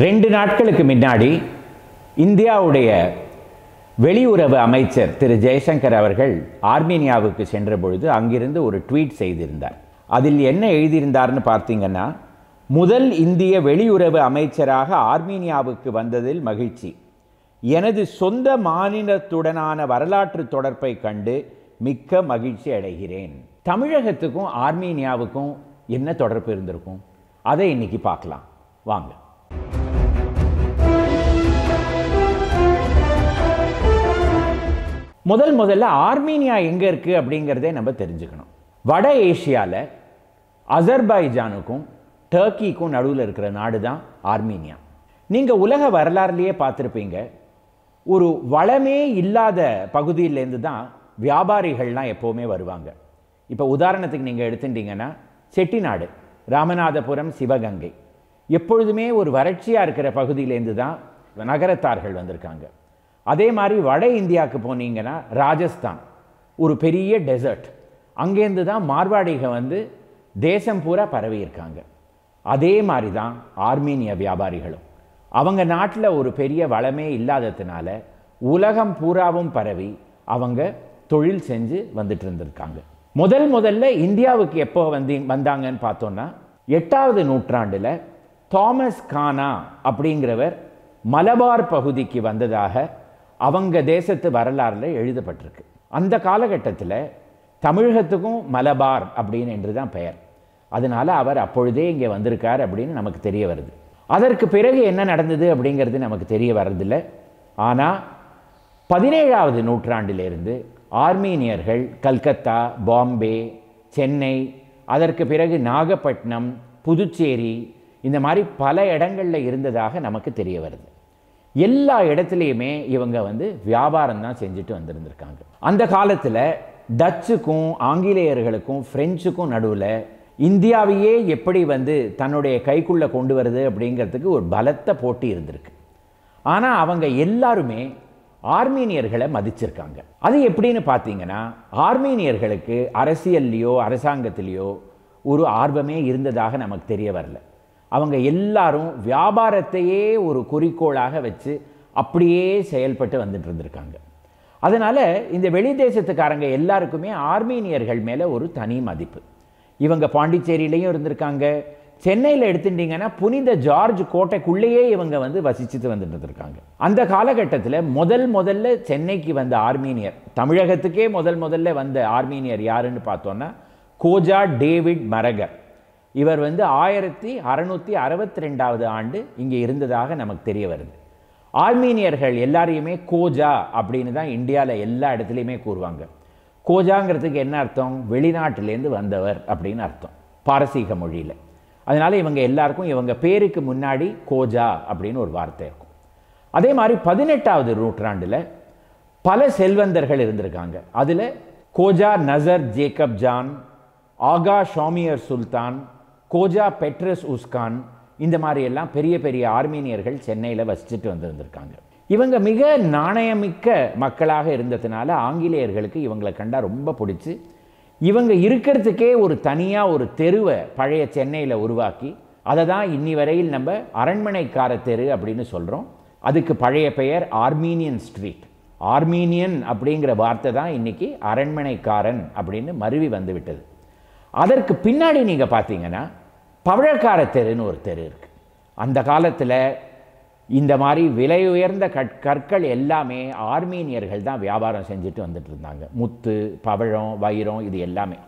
2 நாட்களுக்கு முன்னாடி இந்தியாவுடைய வெளியுறவு அமைச்சர் திரு ஜெய்சங்கர் அவர்கள் ஆர்மீனியாவுக்கு சென்ற பொழுது அங்கிருந்து ஒரு ட்வீட் செய்திருந்தார். அதில் என்ன எழுதியிருந்தார்னு பார்த்தீங்கன்னா, முதல் இந்திய வெளியுறவு அமைச்சராக ஆர்மீனியாவுக்கு வந்ததில் மகிழ்ச்சி. எனது சொந்த மாநிலத்துடனான வரலாற்று தொடர்பை கண்டு மிக்க மகிழ்ச்சி அடைகிறேன். தமிழகத்துக்கும் ஆர்மீனியாவுக்கும் என்ன தொடர்பு இருந்திருக்கும், அதை இன்னைக்கு பார்க்கலாம் வாங்க. முதல்ல ஆர்மீனியா எங்கே இருக்குது அப்படிங்கிறதே நம்ம தெரிஞ்சுக்கணும். வட ஏஷியாவில் அசர்பைஜானுக்கும் டர்க்கிக்கும் நடுவில் இருக்கிற நாடு தான் ஆர்மீனியா. நீங்கள் உலக வரலாறுலேயே பார்த்துருப்பீங்க, ஒரு வளமே இல்லாத பகுதியிலேருந்து தான் வியாபாரிகள்லாம் எப்போவுமே வருவாங்க. இப்போ உதாரணத்துக்கு நீங்கள் எடுத்துட்டீங்கன்னா செட்டிநாடு, ராமநாதபுரம், சிவகங்கை எப்பொழுதுமே ஒரு வறட்சியாக இருக்கிற பகுதியிலேருந்து தான் நகரத்தார்கள் வந்திருக்காங்க. அதே மாதிரி வட இந்தியாவுக்கு போனீங்கன்னா ராஜஸ்தான் ஒரு பெரிய டெசர்ட், அங்கேருந்து தான் மார்வாடிக வந்து தேசம் பூரா பரவி இருக்காங்க. அதே மாதிரி தான் ஆர்மீனிய வியாபாரிகளும் அவங்க நாட்டில் ஒரு பெரிய வளமே இல்லாததுனால உலகம் பூராவும் பரவி அவங்க தொழில் செஞ்சு வந்துட்டு இருந்திருக்காங்க. முதல்ல இந்தியாவுக்கு எப்போ வந்தாங்கன்னு பார்த்தோன்னா 8வது நூற்றாண்டில் தாமஸ் கானா அப்படிங்கிறவர் மலபார் பகுதிக்கு வந்ததாக அவங்க தேசத்து வரலாறுல எழுதப்பட்டிருக்கு. அந்த காலகட்டத்தில் தமிழகத்துக்கும் மலபார் அப்படின்னு என்று தான் பெயர். அதனால அவர் அப்பொழுதே இங்கே வந்திருக்கார் அப்படின்னு நமக்கு தெரிய வருது. அதற்கு பிறகு என்ன நடந்தது அப்படிங்கிறது நமக்கு தெரிய வர்றதில்லை. ஆனால் 17வது நூற்றாண்டிலிருந்து ஆர்மீனியர்கள் கல்கத்தா, பாம்பே, சென்னை, அதற்கு பிறகு நாகப்பட்டினம், புதுச்சேரி, இந்த மாதிரி பல இடங்களில் இருந்ததாக நமக்கு தெரிய வருது. எல்லா இடத்துலையுமே இவங்க வந்து வியாபாரம் தான் செஞ்சுட்டு வந்திருந்திருக்காங்க. அந்த காலத்தில் டச்சுக்கும் ஆங்கிலேயர்களுக்கும் பிரெஞ்சுக்கும் நடுவில் இந்தியாவையே எப்படி வந்து தன்னுடைய கைக்குள்ளே கொண்டு வருது அப்படிங்கிறதுக்கு ஒரு பலத்த போட்டி இருந்திருக்கு. ஆனால் அவங்க எல்லாருமே ஆர்மீனியர்களை மதிச்சிருக்காங்க. அது எப்படின்னு பார்த்தீங்கன்னா, ஆர்மீனியர்களுக்கு அரசியல்லையோ அரசாங்கத்திலேயோ ஒரு ஆர்வமே இருந்ததாக நமக்கு தெரிய வரல. அவங்க எல்லாரும் வியாபாரத்தையே ஒரு குறிக்கோளாக வச்சு அப்படியே செயல்பட்டு வந்துட்டு இருந்திருக்காங்க. அதனால் இந்த வெளி தேசத்துக்காரங்க எல்லாருக்குமே ஆர்மீனியர்கள் மேலே ஒரு தனி மதிப்பு. இவங்க பாண்டிச்சேரியிலையும் இருந்திருக்காங்க. சென்னையில் எடுத்துட்டிங்கன்னா புனித ஜார்ஜ் கோட்டைக்குள்ளேயே இவங்க வந்து வசிச்சுட்டு வந்துட்டு இருந்திருக்காங்க. அந்த காலகட்டத்தில் முதல்ல சென்னைக்கு வந்த ஆர்மீனியர், தமிழகத்துக்கே முதல்ல வந்த ஆர்மீனியர் யாருன்னு பார்த்தோன்னா கோஜா டேவிட் மரகர். இவர் வந்து 1662வது ஆண்டு இங்கே இருந்ததாக நமக்கு தெரிய வருது. ஆர்மீனியர்கள் எல்லாரையுமே கோஜா அப்படின்னு தான் இந்தியாவில் எல்லா இடத்துலையுமே கூறுவாங்க. கோஜாங்கிறதுக்கு என்ன அர்த்தம்? வெளிநாட்டிலேருந்து வந்தவர் அப்படின்னு அர்த்தம் பாரசீக மொழியில். அதனால் இவங்க எல்லாருக்கும் இவங்க பேருக்கு முன்னாடி கோஜா அப்படின்னு ஒரு வார்த்தை இருக்கும். அதே மாதிரி 18வது நூற்றாண்டில் பல செல்வந்தர்கள் இருந்திருக்காங்க. அதில் கோஜா நசர் ஜேக்கப் ஜான், ஆகா ஷாமியர் சுல்தான், கோஜா பெட்ரஸ் உஸ்கான், இந்த மாதிரி எல்லாம் பெரிய பெரிய ஆர்மீனியர்கள் சென்னையில் வசிச்சுட்டு வந்திருந்திருக்காங்க. இவங்க மிக நாணயமிக்க மக்களாக இருந்ததுனால ஆங்கிலேயர்களுக்கு இவங்களை கண்டா ரொம்ப பிடிச்சி இவங்க இருக்கிறதுக்கே ஒரு தனியாக ஒரு தெருவை பழைய சென்னையில் உருவாக்கி அதை தான் இன்னி வரையில் நம்ம அரண்மனைக்கார தெரு அப்படின்னு சொல்கிறோம். அதுக்கு பழைய பெயர் ஆர்மீனியன் ஸ்ட்ரீட். ஆர்மீனியன் அப்படிங்கிற வார்த்தை தான் இன்னைக்கு அரண்மனைக்காரன் அப்படின்னு மருவி வந்து விட்டது. அதற்கு பின்னாடி நீங்கள் பார்த்தீங்கன்னா பவழக்கார தெருன்னு ஒரு தெரு இருக்குது. அந்த காலத்தில் இந்த மாதிரி விலை உயர்ந்த கற்கள் எல்லாமே ஆர்மீனியர்கள் தான் வியாபாரம் செஞ்சுட்டு வந்துட்டு இருந்தாங்க. முத்து, பவழம், வைரம், இது எல்லாமே.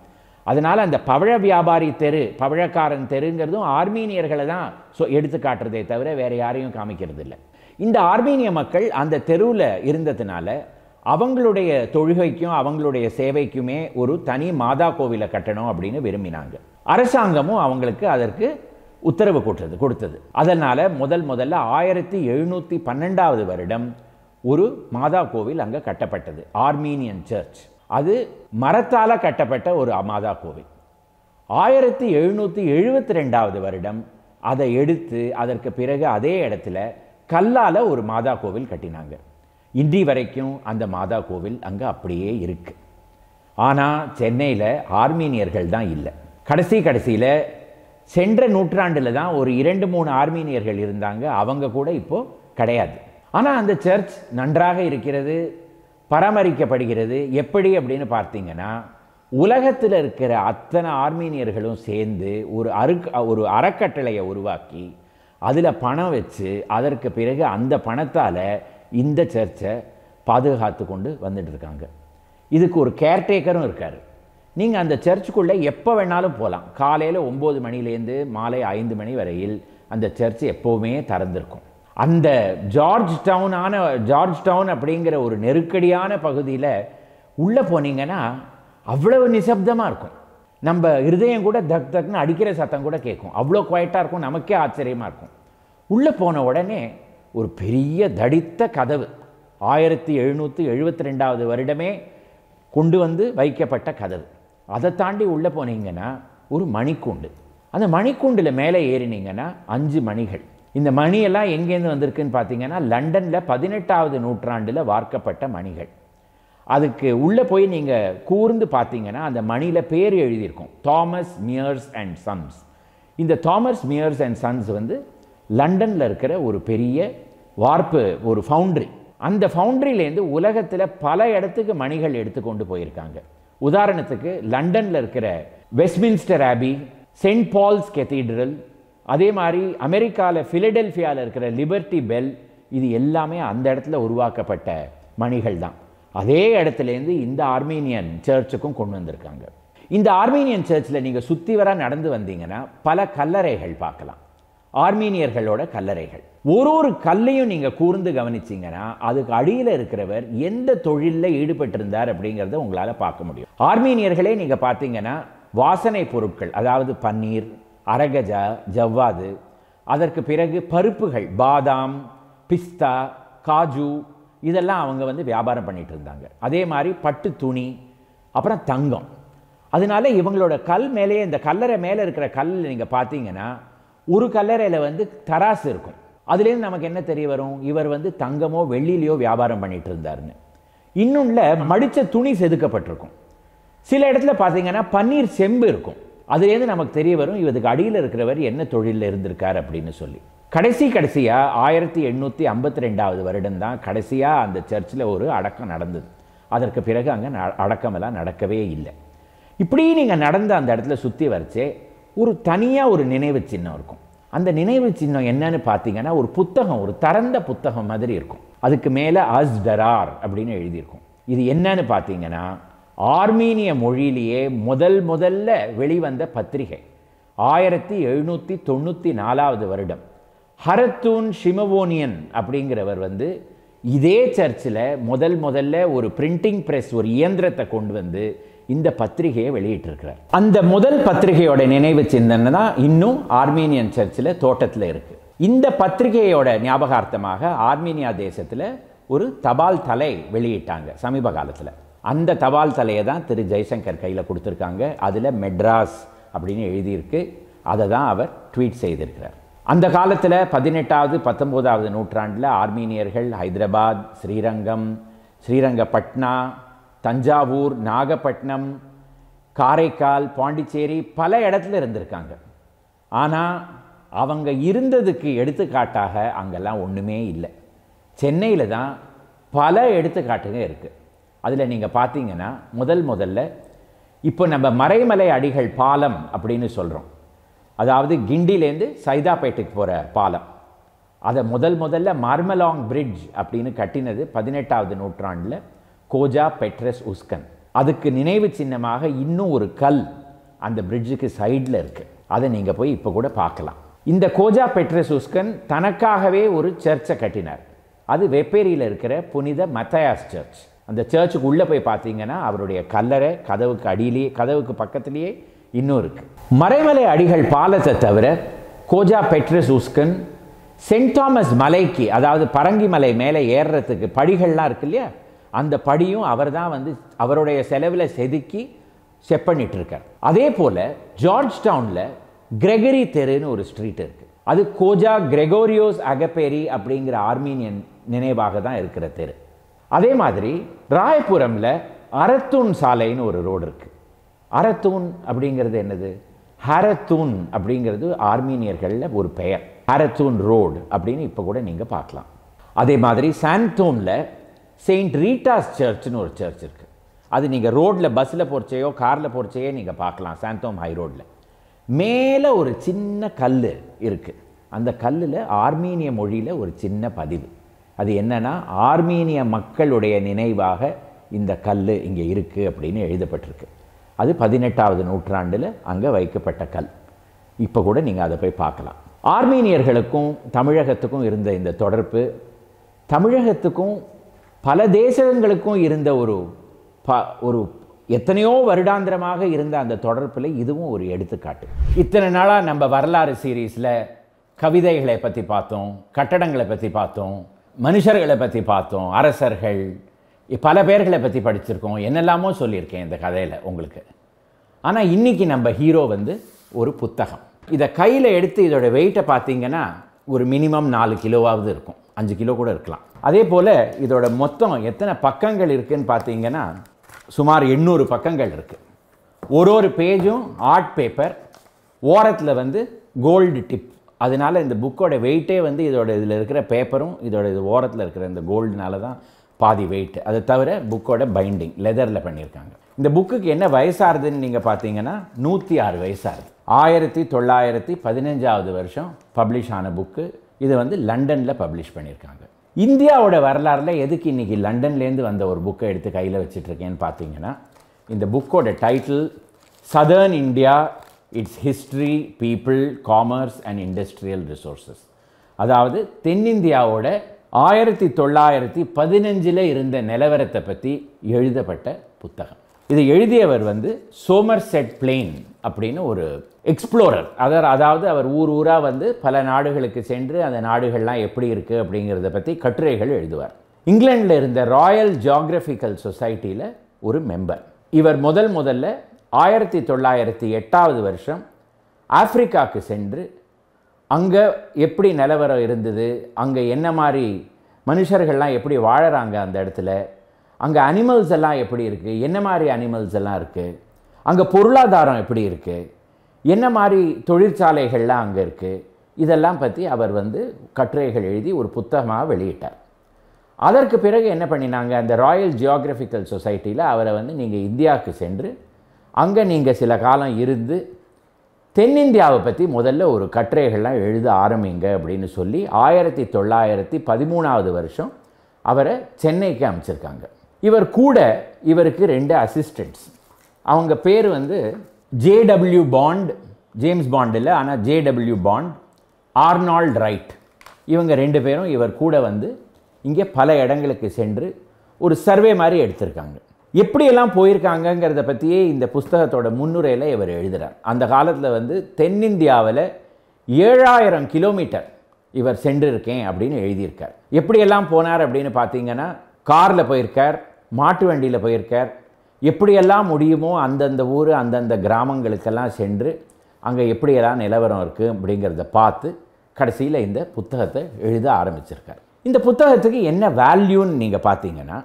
அதனால் அந்த பவழ வியாபாரி தெரு, பவழக்காரன் தெருங்கிறதும் ஆர்மீனியர்களை தான் எடுத்து காட்டுறதே தவிர வேறு யாரையும் காமிக்கிறது இல்லை. இந்த ஆர்மீனிய மக்கள் அந்த தெருவில் இருந்ததுனால அவங்களுடைய தொழுகைக்கும் அவங்களுடைய சேவைக்குமே ஒரு தனி மாதா கோவிலை கட்டணும் அப்படின்னு விரும்பினாங்க. அரசாங்கமும் அவங்களுக்கு அதற்கு உத்தரவு கொடுத்தது. அதனால் முதல்ல 1712வது வருடம் ஒரு மாதா கோவில் அங்கே கட்டப்பட்டது, ஆர்மீனியன் சர்ச். அது மரத்தால் கட்டப்பட்ட ஒரு மாதா கோவில். 1772வது வருடம் அதை எடுத்து அதற்கு பிறகு அதே இடத்துல கல்லால் ஒரு மாதா கோவில் கட்டினாங்க. இன்றி வரைக்கும் அந்த மாதா கோவில் அங்கே அப்படியே இருக்கு. ஆனால் சென்னையில் ஆர்மீனியர்கள் தான் இல்லை. கடைசியில் சென்ற நூற்றாண்டில் தான் ஒரு 2-3 ஆர்மீனியர்கள் இருந்தாங்க, அவங்க கூட இப்போ கிடையாது. ஆனால் அந்த சர்ச் நன்றாக இருக்கிறது, பராமரிக்கப்படுகிறது. எப்படி அப்படின்னு பார்த்தீங்கன்னா, உலகத்தில் இருக்கிற அத்தனை ஆர்மீனியர்களும் சேர்ந்து ஒரு அறக்கட்டளையை உருவாக்கி அதில் பணம் வச்சு அதற்கு பிறகு அந்த பணத்தால் இந்த சர்ச்சை பாதுகாத்து கொண்டு வந்துட்டு இருக்காங்க. இதுக்கு ஒரு கேர்டேக்கரும் இருக்கார். நீங்கள் அந்த சர்ச்சுக்குள்ளே எப்போ வேணாலும் போகலாம். காலையில் 9 மணிலேருந்து மாலை 5 மணி வரையில் அந்த சர்ச் எப்போவுமே திறந்திருக்கும். அந்த ஜார்ஜ் டவுன் அப்படிங்கிற ஒரு நெருக்கடியான பகுதியில் உள்ளே போனீங்கன்னா அவ்வளவு நிசப்தமாக இருக்கும். நம்ம இருதயம் கூட தக் தக்னு அடிக்கிற சத்தம் கூட கேட்கும். அவ்வளோ குவைட்டாக இருக்கும். நமக்கே ஆச்சரியமாக இருக்கும். உள்ளே போன உடனே ஒரு பெரிய தடித்த கதவு, 1772 வருடமே கொண்டு வந்து வைக்கப்பட்ட கதவு. அதை தாண்டி உள்ளே போனீங்கன்னா ஒரு மணிக்கூண்டு. அந்த மணிக்கூண்டில் மேலே ஏறினீங்கன்னா 5 மணிகள். இந்த மணியெல்லாம் எங்கேருந்து வந்திருக்குன்னு பார்த்தீங்கன்னா, லண்டனில் 18வது நூற்றாண்டில் வார்க்கப்பட்ட மணிகள். அதுக்கு உள்ளே போய் நீங்கள் கூர்ந்து பார்த்தீங்கன்னா அந்த மணியில் பேர் எழுதியிருக்கும், தாமஸ் மியர்ஸ் அண்ட் சன்ஸ். இந்த தாமஸ் மியர்ஸ் அண்ட் சன்ஸ் வந்து லண்டனில் இருக்கிற ஒரு பெரிய வார்ப்பு, ஒரு ஃபவுண்ட்ரி. அந்த ஃபவுண்ட்ரியிலேருந்து உலகத்தில் பல இடத்துக்கு மணிகள் எடுத்துக்கொண்டு போயிருக்காங்க. உதாரணத்துக்கு லண்டனில் இருக்கிற வெஸ்ட்மின்ஸ்டர் ஆபி, செயின்ட் பால்ஸ் கெத்தீட்ரல், அதே மாதிரி அமெரிக்காவில் ஃபிலடெல்ஃபியாவில் இருக்கிற லிபர்ட்டி பெல், இது எல்லாமே அந்த இடத்துல உருவாக்கப்பட்ட மணிகள் தான். அதே இடத்துலேருந்து இந்த ஆர்மீனியன் சர்ச்சுக்கும் கொண்டு வந்திருக்காங்க. இந்த ஆர்மீனியன் சர்ச்சில் நீங்கள் சுற்றி வர நடந்து வந்தீங்கன்னா பல கல்லறைகள் பார்க்கலாம், ஆர்மீனியர்களோட கல்லறைகள். ஒரு கல்லையும் நீங்கள் கூர்ந்து கவனிச்சிங்கன்னா அதுக்கு அடியில் இருக்கிறவர் எந்த தொழிலில் ஈடுபட்டிருந்தார் அப்படிங்கிறத உங்களால் பார்க்க முடியும். ஆர்மீனியர்களே நீங்கள் பார்த்தீங்கன்னா வாசனை பொருட்கள், அதாவது பன்னீர், அரகஜா, ஜவ்வாது, அதற்கு பிறகு பருப்புகள், பாதாம், பிஸ்தா, காஜு, இதெல்லாம் அவங்க வந்து வியாபாரம் பண்ணிட்டு இருந்தாங்க. அதே மாதிரி பட்டு துணி, அப்புறம் தங்கம். அதனால இவங்களோட கல் மேலேயே, இந்த கல்லறை மேலே இருக்கிற கல்லில் நீங்கள் பார்த்தீங்கன்னா ஒரு கல்லறையில் வந்து தராசு இருக்கும். அதுலேருந்து நமக்கு என்ன தெரிய வரும், இவர் வந்து தங்கமோ வெள்ளியிலையோ வியாபாரம் பண்ணிட்டு இருந்தாருன்னு. இன்னொன்றில் மடித்த துணி செதுக்கப்பட்டிருக்கும். சில இடத்துல பார்த்தீங்கன்னா பன்னீர் செம்பு இருக்கும். அதுலேருந்து நமக்கு தெரிய வரும் இவருக்கு அடியில் இருக்கிறவர் என்ன தொழிலில் இருந்திருக்கார் அப்படின்னு சொல்லி. கடைசியாக 1852 வருடம் தான் கடைசியாக அந்த சர்ச்சில் ஒரு அடக்கம் நடந்தது. அதற்கு பிறகு அங்கே அடக்கமெல்லாம் நடக்கவே இல்லை. இப்படி நீங்கள் நடந்த அந்த இடத்துல சுற்றி வரைச்சே ஒரு தனியாக ஒரு நினைவு சின்னம் இருக்கும். அந்த நினைவு சின்னம் என்னன்னு பார்த்தீங்கன்னா ஒரு புத்தகம், ஒரு திறந்த புத்தகம் மாதிரி இருக்கும். அதுக்கு மேலே அஸ்டரார் அப்படின்னு எழுதியிருக்கும். இது என்னன்னு பார்த்தீங்கன்னா ஆர்மீனிய மொழியிலேயே முதல்ல வெளிவந்த பத்திரிகை. 1794 வருடம் ஹரத்தூன் ஷிமவோனியன் அப்படிங்கிறவர் வந்து இதே சர்ச்சில் முதல்ல ஒரு பிரிண்டிங் பிரஸ், ஒரு இயந்திரத்தை கொண்டு வந்து இந்த பத்திரிகையை வெளியிட்டிருக்கிறார். அந்த முதல் பத்திரிகையோட நினைவு சின்னம் தான் இன்னும் ஆர்மீனியன் சர்ச்சில் தோட்டத்தில் இருக்கு. இந்த பத்திரிகையோட ஞாபகார்த்தமாக ஆர்மீனியா தேசத்தில் ஒரு தபால் தலை வெளியிட்டாங்க சமீப காலத்தில். அந்த தபால் தலையை தான் திரு ஜெய்சங்கர் கையில் கொடுத்துருக்காங்க. அதில் மெட்ராஸ் அப்படின்னு எழுதியிருக்கு. அதை தான் அவர் ட்வீட் செய்திருக்கிறார். அந்த காலத்தில் 18வது 19வது நூற்றாண்டில் ஆர்மீனியர்கள் ஹைதராபாத், ஸ்ரீரங்கப்பட்னா, தஞ்சாவூர், நாகப்பட்டினம், காரைக்கால், பாண்டிச்சேரி பல இடத்துல இருந்திருக்காங்க. ஆனால் அவங்க இருந்ததுக்கு எடுத்துக்காட்டாக அங்கெல்லாம் ஒன்றுமே இல்லை. சென்னையில் தான் பல எடுத்துக்காட்டுங்க இருக்குது. அதில் நீங்கள் பார்த்தீங்கன்னா முதல்ல இப்போ நம்ம மறைமலை அடிகள் பாலம் அப்படின்னு சொல்கிறோம், அதாவது கிண்டிலேருந்து சைதாப்பேட்டைக்கு போகிற பாலம். அதை முதல்ல மார்மலாங் பிரிட்ஜ் அப்படின்னு கட்டினது 18வது நூற்றாண்டில் கோஜா பெட்ரஸ் உஸ்கன். அதுக்கு நினைவு சின்னமாக இன்னும் ஒரு கல் அந்த பிரிட்ஜுக்கு சைடில் இருக்குது. அதை நீங்கள் போய் இப்போ கூட பார்க்கலாம். இந்த கோஜா பெட்ரஸ் உஸ்கன் தனக்காகவே ஒரு சர்ச்சை கட்டினார். அது வெப்பேரியில் இருக்கிற புனித மத்தயாஸ் சர்ச். அந்த சர்ச்சுக்கு உள்ளே போய் பார்த்தீங்கன்னா அவருடைய கல்லறை கதவுக்கு அடியிலேயே, கதவுக்கு பக்கத்திலேயே இன்னும் இருக்கு. மறைமலை அடிகள் பாலத்தை தவிர கோஜா பெட்ரஸ் உஸ்கன், சென்ட் தாமஸ் மலைக்கு, அதாவது பரங்கி மலை மேலே ஏறுறதுக்கு படிகள்லாம் இருக்கு இல்லையா, அந்த படியும் அவர் தான் வந்து அவருடைய செலவில் செதுக்கி செப்பனிட்டு இருக்கார். அதே போல் ஜார்ஜ் டவுனில் கிரெகரி தெருன்னு ஒரு ஸ்ட்ரீட் இருக்குது. அது கோஜா கிரெகோரியோஸ் அகப்பேரி அப்படிங்கிற ஆர்மீனியன் நினைவாக தான் இருக்கிற தெரு. அதே மாதிரி ராயபுரமில் அரத்தூன் சாலைன்னு ஒரு ரோடு இருக்குது. அரத்தூன் அப்படிங்கிறது என்னது? ஹாரத்தூன் அப்படிங்கிறது ஆர்மீனியர்களில் ஒரு பெயர். ஹாரத்தூன் ரோடு அப்படின்னு இப்போ கூட நீங்கள் பார்க்கலாம். அதே மாதிரி சாந்தோனில் செயின்ட் ரீட்டாஸ் சர்ச்னு ஒரு சர்ச் இருக்குது. அது நீங்கள் ரோட்டில் பஸ்ஸில் போகிறச்சையோ காரில் போகிறச்சையோ நீங்கள் பார்க்கலாம். சாந்தோம் ஹை ரோட்டில் மேலே ஒரு சின்ன கல் இருக்குது. அந்த கல்லில் ஆர்மீனிய மொழியில் ஒரு சின்ன பதிவு. அது என்னன்னா, ஆர்மீனிய மக்களுடைய நினைவாக இந்த கல் இங்கே இருக்குது அப்படின்னு எழுதப்பட்டிருக்கு. அது 18வது நூற்றாண்டில் அங்கே வைக்கப்பட்ட கல். இப்போ கூட நீங்கள் அதை போய் பார்க்கலாம். ஆர்மீனியர்களுக்கும் தமிழகத்துக்கும் இருந்த இந்த தொடர்பு, தமிழகத்துக்கும் பல தேசங்களுக்கும் இருந்த ஒரு எத்தனையோ வருடாந்திரமாக இருந்த அந்த தொடர்பில் இதுவும் ஒரு எடுத்துக்காட்டு. இத்தனை நாளாக நம்ம வரலாறு சீரீஸில் கவிதைகளை பற்றி பார்த்தோம், கட்டடங்களை பற்றி பார்த்தோம், மனுஷர்களை பற்றி பார்த்தோம், அரசர்கள், பல பேர்களை பற்றி படிச்சிருக்கோம், என்னெல்லாமோ சொல்லியிருக்கேன் இந்த கதையில் உங்களுக்கு. ஆனால் இன்றைக்கி நம்ம ஹீரோ ஒரு புத்தகம். இதை கையில் எடுத்து இதோட வெயிட்டை பார்த்தீங்கன்னா ஒரு மினிமம் 4 கிலோவாவது இருக்கும், 5 கிலோ கூட இருக்கலாம். அதே போல் இதோட மொத்தம் எத்தனை பக்கங்கள் இருக்குதுன்னு பார்த்தீங்கன்னா சுமார் 800 பக்கங்கள் இருக்குது. ஒரு பேஜும் ஆர்ட் பேப்பர், ஓரத்தில் கோல்டு டிப். அதனால் இந்த புக்கோட வெயிட்டே இதோட இதில் இருக்கிற பேப்பரும் இதோட இது ஓரத்தில் இருக்கிற இந்த கோல்டுனால தான் பாதி வெயிட். அதை தவிர புக்கோட பைண்டிங் லெதரில் பண்ணியிருக்காங்க. இந்த புக்குக்கு என்ன வயசாகுதுன்னு நீங்கள் பார்த்தீங்கன்னா 106 வயசாகுது. 1915வது வருஷம் பப்ளிஷ் ஆன புக்கு. இது லண்டனில் பப்ளிஷ் பண்ணியிருக்காங்க. இந்தியாவோட வரலாறில் எதுக்கு இன்றைக்கி லண்டன்லேருந்து வந்த ஒரு புக்கை எடுத்து கையில் வச்சிட்ருக்கேன்னு பார்த்தீங்கன்னா, இந்த புக்கோட title southern India, it's history, people, commerce and industrial resources. அதாவது தென்னிந்தியாவோட 1915 இருந்த நிலவரத்தை பற்றி எழுதப்பட்ட புத்தகம். இதை எழுதியவர் சோமர்செட் பிளேன் அப்படின்னு ஒரு எக்ஸ்ப்ளோரர். அதாவது அவர் ஊராக பல நாடுகளுக்கு சென்று அந்த நாடுகள்லாம் எப்படி இருக்குது அப்படிங்கிறத பற்றி கட்டுரைகள் எழுதுவார். இங்கிலாண்டில் இருந்த ராயல் ஜியாகிரபிக்கல் சொசைட்டியில் ஒரு மெம்பர். இவர் முதல்ல 1908வது வருஷம் ஆப்பிரிக்காவுக்கு சென்று அங்கே எப்படி நிலவரம் இருந்தது, அங்கே என்ன மாதிரி மனுஷர்கள்லாம் எப்படி வாழறாங்க, அந்த இடத்துல அங்கே அனிமல்ஸ் எல்லாம் எப்படி இருக்குது, என்ன மாதிரி அனிமல்ஸ் எல்லாம் இருக்குது, அங்கே பொருளாதாரம் எப்படி இருக்குது, என்ன மாதிரி தொழிற்சாலைகள்லாம் அங்கே இருக்குது, இதெல்லாம் பற்றி அவர் கட்டுரைகள் எழுதி ஒரு புத்தகமாக வெளியிட்டார். அதற்கு பிறகு என்ன பண்ணினாங்க, அந்த ராயல் ஜியாகிரபிக்கல் சொசைட்டியில் அவரை நீங்கள் இந்தியாவுக்கு சென்று அங்கே நீங்கள் சில காலம் இருந்து தென்னிந்தியாவை பற்றி முதல்ல ஒரு கட்டுரைகள்லாம் எழுத ஆரம்பிங்க அப்படின்னு சொல்லி 1913வது வருஷம் அவரை சென்னைக்கு அனுப்பிச்சிருக்காங்க. இவருக்கு 2 அசிஸ்டண்ட்ஸ். அவங்க பேர் ஜேடபிள்யூ பாண்ட், ஜேம்ஸ் பாண்ட் இல்லை, ஆனால் ஜேடபிள்யூ பாண்ட், ஆர்னால்ட் ரைட். இவங்க 2 பேரும் இவர் கூட இங்கே பல இடங்களுக்கு சென்று ஒரு சர்வே மாதிரி எடுத்திருக்காங்க. எப்படியெல்லாம் போயிருக்காங்கங்கிறத பற்றியே இந்த புஸ்தகத்தோட முன்னுரையில் இவர் எழுதுகிறார். அந்த காலத்தில் தென்னிந்தியாவில் 7000 கிலோமீட்டர் இவர் சென்றிருக்கேன் அப்படின்னு எழுதியிருக்கார். எப்படியெல்லாம் போனார் அப்படின்னு பார்த்தீங்கன்னா, காரில் போயிருக்கார், மாட்டு வண்டியில் போயிருக்கார். எப்படியெல்லாம் முடியுமோ அந்தந்த ஊர் அந்தந்த கிராமங்களுக்கெல்லாம் சென்று அங்கே எப்படியெல்லாம் நிலவரம் இருக்குது அப்படிங்கிறத பார்த்து கடைசியில் இந்த புத்தகத்தை எழுத ஆரம்பிச்சிருக்கார். இந்த புத்தகத்துக்கு என்ன வேல்யூன்னு நீங்கள் பார்த்தீங்கன்னா,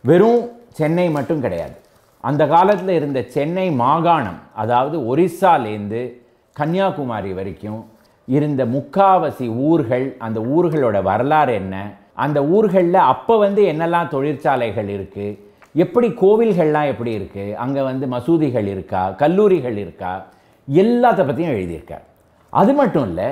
வெறும் சென்னை மட்டும் கிடையாது. அந்த காலத்தில் இருந்த சென்னை மாகாணம், அதாவது ஒரிஸ்ஸாலேருந்து கன்னியாகுமரி வரைக்கும் இருந்த முக்காவாசி ஊர்கள், அந்த ஊர்களோட வரலாறு என்ன, அந்த ஊர்களில் அப்போ என்னெல்லாம் தொழிற்சாலைகள் இருக்குது, எப்படி கோவில்கள்லாம் எப்படி இருக்குது, அங்கே மசூதிகள் இருக்கா, கல்லூரிகள் இருக்கா, எல்லாத்த பற்றியும் எழுதியிருக்கார். அது மட்டும் இல்லை,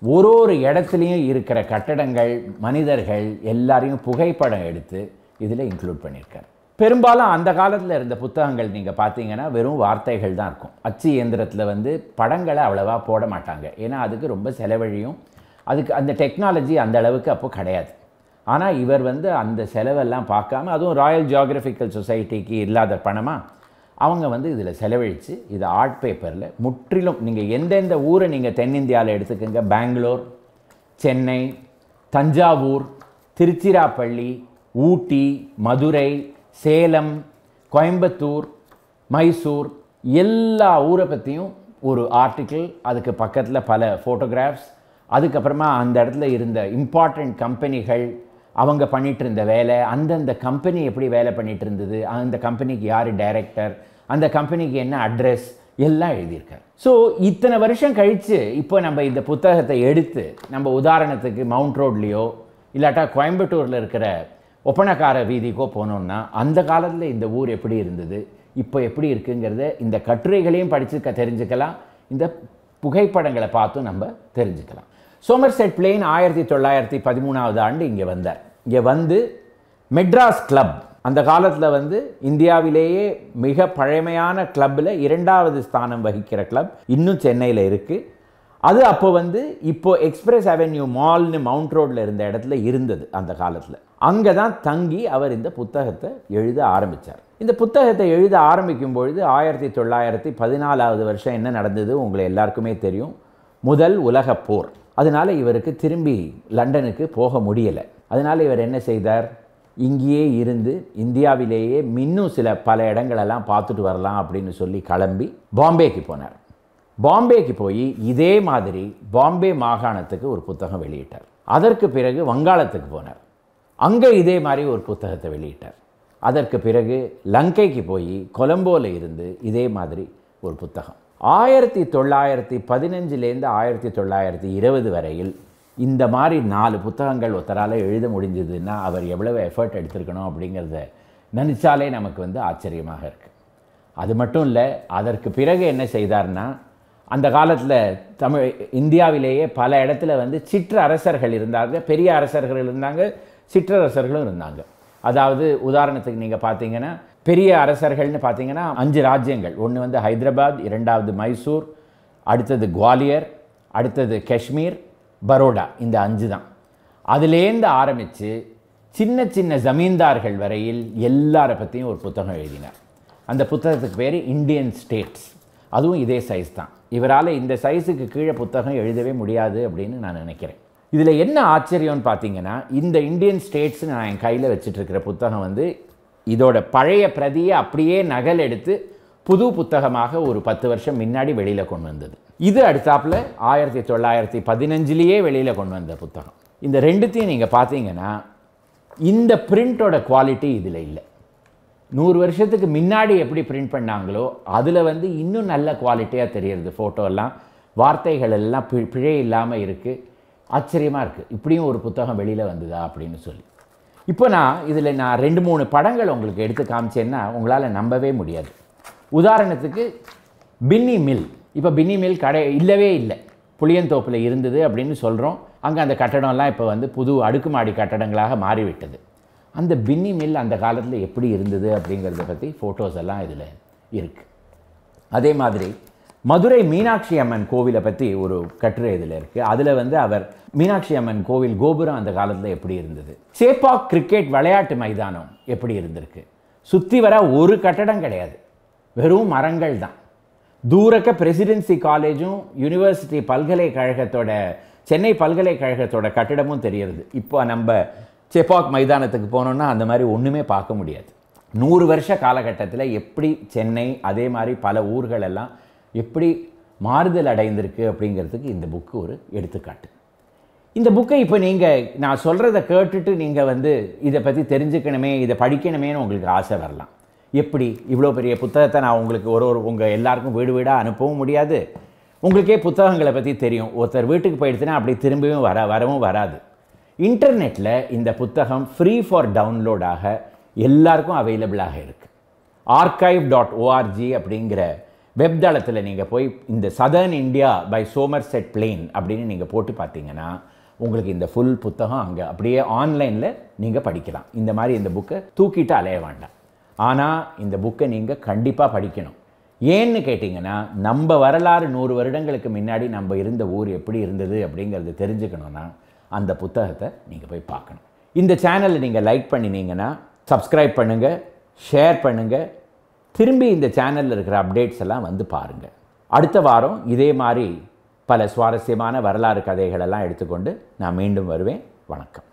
ஒரு இடத்துலையும் இருக்கிற கட்டடங்கள், மனிதர்கள் எல்லாரையும் புகைப்படம் எடுத்து இதில் இன்க்ளூட் பண்ணியிருக்கார். பெரும்பாலும் அந்த காலத்தில் இருந்த புத்தகங்கள் நீங்கள் பார்த்தீங்கன்னா வெறும் வார்த்தைகள் தான் இருக்கும். அச்சு இயந்திரத்தில் படங்களை அவ்வளவா போட மாட்டாங்க, ஏன்னா அதுக்கு ரொம்ப செலவழியும், அதுக்கு அந்த டெக்னாலஜி அந்த அளவுக்கு அப்போ கிடையாது. ஆனால் இவர் அந்த செலவெல்லாம் பார்க்காம, அதுவும் ராயல் ஜியாகிரபிக்கல் சொசைட்டிக்கு இல்லாத பணமாக அவங்க இதில் செலவழித்து இதை ஆர்ட் பேப்பரில் முற்றிலும் நீங்கள் எந்தெந்த ஊரை நீங்கள் தென்னிந்தியாவில் எடுத்துக்கோங்க, பெங்களூர், சென்னை, தஞ்சாவூர், திருச்சிராப்பள்ளி, ஊட்டி, மதுரை, சேலம், கோயம்புத்தூர், மைசூர், எல்லா ஊரை பற்றியும் ஒரு ஆர்டிக்கிள், அதுக்கு பக்கத்தில் பல ஃபோட்டோகிராஃப்ஸ், அதுக்கப்புறமா அந்த இடத்துல இருந்த இம்பார்ட்டண்ட் கம்பெனிகள், அவங்க பண்ணிகிட்டு இருந்த வேலை, அந்தந்த கம்பெனி எப்படி வேலை பண்ணிகிட்டு இருந்தது, அந்த கம்பெனிக்கு யார் டைரக்டர், அந்த கம்பெனிக்கு என்ன அட்ரஸ், எல்லாம் எழுதியிருக்கார். ஸோ இத்தனை வருஷம் கழித்து இப்போ நம்ம இந்த புத்தகத்தை எடுத்து நம்ம உதாரணத்துக்கு மவுண்ட் ரோட்லேயோ இல்லாட்டா கோயம்புத்தூரில் இருக்கிற ஒப்பனக்கார வீதிக்கோ போனோம்னா அந்த காலத்தில் இந்த ஊர் எப்படி இருந்தது, இப்போ எப்படி இருக்குங்கிறத இந்த கட்டுரைகளையும் படித்து தெரிஞ்சுக்கலாம், இந்த புகைப்படங்களை பார்த்தும் நம்ம தெரிஞ்சுக்கலாம். சோமர்செட் பிளேன் 1913ஆவது ஆண்டு இங்கே வந்தார். இங்கே வந்து மெட்ராஸ் கிளப், அந்த காலத்தில் வந்து இந்தியாவிலேயே மிக பழமையான கிளப்பில் 2வது ஸ்தானம் வகிக்கிற கிளப் இன்னும் சென்னையில் இருக்குது. அது அப்போ வந்து இப்போ எக்ஸ்பிரஸ் அவென்யூ மால்னு மவுண்ட் ரோடில் இருந்த இடத்துல இருந்தது அந்த காலத்தில். அங்கே தான் தங்கி அவர் இந்த புத்தகத்தை எழுத ஆரம்பித்தார். இந்த புத்தகத்தை எழுத ஆரம்பிக்கும் பொழுது 1914ஆவது வருஷம் என்ன நடந்தது உங்களை எல்லாருக்குமே தெரியும். முதல் உலகப் போர். அதனால் இவருக்கு திரும்பி லண்டனுக்கு போக முடியலை. அதனால் இவர் என்ன செய்தார், இங்கேயே இருந்து இந்தியாவிலேயே இன்னும் பல இடங்களெல்லாம் பார்த்துட்டு வரலாம் அப்படின்னு சொல்லி கிளம்பி பாம்பேக்கு போனார். பாம்பேக்கு போய் இதே மாதிரி பாம்பே மாகாணத்துக்கு ஒரு புத்தகம் வெளியிட்டார். அதற்கு பிறகு வங்காளத்துக்கு போனார், அங்கே இதே மாதிரி ஒரு புத்தகத்தை வெளியிட்டார். அதற்கு பிறகு லங்கைக்கு போய் கொலம்போவில் இருந்து இதே மாதிரி ஒரு புத்தகம். 1915லேருந்து 1920 வரையில் இந்த மாதிரி 4 புத்தகங்கள் ஒருத்தரால் எழுத முடிஞ்சதுன்னா அவர் எவ்வளவு எஃபர்ட் எடுத்திருக்கணும் அப்படிங்கிறத நினச்சாலே நமக்கு வந்து ஆச்சரியமாக இருக்குது. அது மட்டும் இல்லை, அதற்கு பிறகு என்ன செய்தார்னா, அந்த காலத்தில் இந்தியாவிலேயே பல இடத்துல வந்து சிற்றரசர்கள் இருந்தாங்க, பெரிய அரசர்கள் இருந்தாங்க, சிற்றரசர்களும் இருந்தாங்க. அதாவது உதாரணத்துக்கு நீங்கள் பார்த்தீங்கன்னா பெரிய அரசர்கள்னு பார்த்தீங்கன்னா 5 ராஜ்யங்கள். ஒன்று வந்து ஹைதராபாத், 2வது மைசூர், அடுத்தது குவாலியர், அடுத்தது காஷ்மீர், பரோடா. இந்த 5 தான். அதுலேருந்து ஆரம்பித்து சின்ன சின்ன ஜமீன்தார்கள் வரையில் எல்லாரை பற்றியும் ஒரு புத்தகம் எழுதினார். அந்த புத்தகத்துக்கு பேர் இந்தியன் ஸ்டேட்ஸ். அதுவும் இதே சைஸ் தான். இவரால் இந்த சைஸுக்கு கீழே புத்தகம் எழுதவே முடியாது அப்படின்னு நான் நினைக்கிறேன். இதில் என்ன ஆச்சரியம்னு பார்த்தீங்கன்னா, இந்த இந்தியன் ஸ்டேட்ஸ்னு நான் என் கையில் வச்சுட்ருக்கிற புத்தகம் வந்து இதோட பழைய பிரதியை அப்படியே நகல் எடுத்து புது புத்தகமாக ஒரு 10 வருஷம் முன்னாடி வெளியில் கொண்டு வந்தது. இது அடுத்தாப்பில் 1915லேயே வெளியில் கொண்டு வந்த புத்தகம். இந்த ரெண்டுத்தையும் நீங்கள் பார்த்தீங்கன்னா இந்த பிரிண்டோட குவாலிட்டி இதில் இல்லை. 100 வருஷத்துக்கு முன்னாடி எப்படி பிரிண்ட் பண்ணாங்களோ அதில் வந்து இன்னும் நல்ல குவாலிட்டியாக தெரியுது. ஃபோட்டோலாம், வார்த்தைகள் எல்லாம் பிழை இல்லாமல் இருக்குது. ஆச்சரியமாக இருக்குது, இப்படியும் ஒரு புத்தகம் வெளியில் வந்ததா அப்படின்னு சொல்லி. இப்போ இதில் நான் 2-3 படங்கள் உங்களுக்கு எடுத்து காமிச்சேன்னா உங்களால் நம்பவே முடியாது. உதாரணத்துக்கு பின்னி மில். இப்போ பின்னி மில் இல்லவே இல்லை, புளியந்தோப்பில் இருந்தது அப்படின்னு சொல்கிறோம். அங்கே அந்த கட்டடம்லாம் இப்போ வந்து புது அடுக்குமாடி கட்டடங்களாக மாறிவிட்டது. அந்த பின்னி மில் அந்த காலத்தில் எப்படி இருந்தது அப்படிங்கிறத பற்றி ஃபோட்டோஸ் எல்லாம் இதில் இருக்குது. அதே மாதிரி மதுரை மீனாட்சி அம்மன் கோவிலை பற்றி ஒரு கட்டுரை இதில் இருக்குது. அதில் வந்து அவர் மீனாட்சி அம்மன் கோவில் கோபுரம் அந்த காலத்தில் எப்படி இருந்தது, சேப்பாக் கிரிக்கெட் விளையாட்டு மைதானம் எப்படி இருந்திருக்கு, சுற்றி வர ஒரு கட்டடம் கிடையாது, வெறும் மரங்கள் தான். தூரக்க பிரசிடென்சி காலேஜும் யூனிவர்சிட்டி பல்கலைக்கழகத்தோட சென்னை பல்கலைக்கழகத்தோட கட்டிடமும் தெரியுது. இப்போ நம்ம சேப்பாக் மைதானத்துக்கு போனோன்னா அந்த மாதிரி ஒன்றுமே பார்க்க முடியாது. 100 வருஷ காலகட்டத்தில் எப்படி சென்னை அதே மாதிரி பல ஊர்கள் எல்லாம் எப்படி மாறுதல் அடைந்திருக்கு அப்படிங்கிறதுக்கு இந்த புக்கு ஒரு எடுத்துக்காட்டு. இந்த புக்கை இப்போ நான் சொல்கிறத கேட்டுட்டு நீங்கள் வந்து இதை பற்றி தெரிஞ்சுக்கணுமே, இதை படிக்கணுமேனு உங்களுக்கு ஆசை வரலாம். எப்படி இவ்வளோ பெரிய புத்தகத்தை நான் உங்களுக்கு உங்கள் எல்லாருக்கும் வீடு வீடாக அனுப்பவும் முடியாது. உங்களுக்கே புத்தகங்களை பற்றி தெரியும். ஒருத்தர் வீட்டுக்கு போயிடுச்சுன்னா அப்படி திரும்பவும் வரவும் வராது. இன்டர்நெட்டில் இந்த புத்தகம் ஃப்ரீ ஃபார் டவுன்லோடாக எல்லாருக்கும் அவைலபிளாக இருக்குது. archive.org அப்படிங்கிற வெப்தளத்தில் நீங்கள் போய் இந்த southern India by Somerset Playne அப்படின்னு நீங்கள் போட்டு பார்த்தீங்கன்னா உங்களுக்கு இந்த ஃபுல் புத்தகம் அங்கே அப்படியே ஆன்லைனில் நீங்கள் படிக்கலாம். இந்த மாதிரி இந்த புக்கை தூக்கிட்டு அலைய வேண்டாம். ஆனால் இந்த புக்கை நீங்கள் கண்டிப்பாக படிக்கணும். ஏன்னு கேட்டிங்கன்னா நம்ம வரலாறு 100 வருடங்களுக்கு முன்னாடி நம்ம இருந்த ஊர் எப்படி இருந்தது அப்படிங்கிறது தெரிஞ்சுக்கணுன்னா அந்த புத்தகத்தை நீங்கள் போய் பார்க்கணும். இந்த சேனலை நீங்கள் லைக் பண்ணினீங்கன்னா சப்ஸ்கிரைப் பண்ணுங்கள், ஷேர் பண்ணுங்கள். திரும்பி இந்த சேனலில் இருக்கிற அப்டேட்ஸ் எல்லாம் வந்து பாருங்கள். அடுத்த வாரம் இதே மாதிரி பல சுவாரஸ்யமான வரலாறு கதைகளெல்லாம் எடுத்துக்கொண்டு நான் மீண்டும் வருவேன். வணக்கம்.